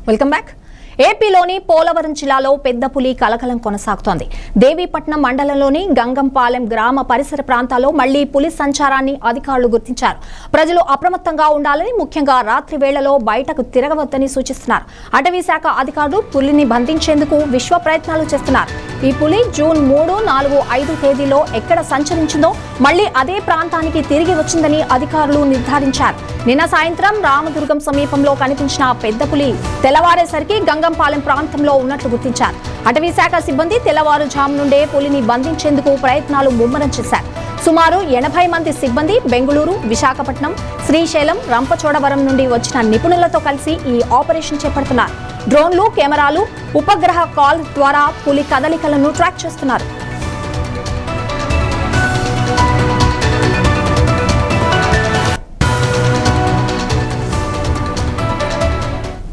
Welcome back. ఏపీలోని పోలవరం జిల్లాలో పెద్ద పులి కలకలం కొనసాగుతోంది. దేవీపట్నం మండలంలోని గంగంపాలెం గ్రామ పరిసర ప్రాంతాల్లో మళ్లీ పులి సంచారాన్ని అధికారులు గుర్తించారు. ప్రజలు అప్రమత్తంగా ఉండాలని, ముఖ్యంగా రాత్రి వేళలో బయటకు తిరగవద్దని సూచిస్తున్నారు. అటవీ శాఖ అధికారులు పులిని బంధించేందుకు విశ్వ ప్రయత్నాలు చేస్తున్నారు. ఈ పులి జూన్ 3, 4, 5 తేదీలో ఎక్కడ సంచరించిందో మళ్లీ అదే ప్రాంతానికి తిరిగి వచ్చిందని అధికారులు నిర్ధారించారు. నిన్న సాయంత్రం రామదుర్గం సమీపంలో కనిపించిన పెద్ద పులి తెల్లవారేసరికి గంగంపాలెం ప్రాంతంలో ఉన్నట్లు గుర్తించారు. అటవీ శాఖ సిబ్బంది తెల్లవారుజాము నుండే పులిని బంధించేందుకు ప్రయత్నాలు ముమ్మరం చేశారు. సుమారు 80 మంది సిబ్బంది బెంగళూరు, విశాఖపట్నం, శ్రీశైలం, రంపచోడవరం నుండి వచ్చిన నిపుణులతో కలిసి ఈ ఆపరేషన్ చేపడుతున్నారు. డ్రోన్లు, కెమెరాలు, ఉపగ్రహ కాల్ ద్వారా పులి కదలికలను ట్రాక్ చేస్తున్నారు.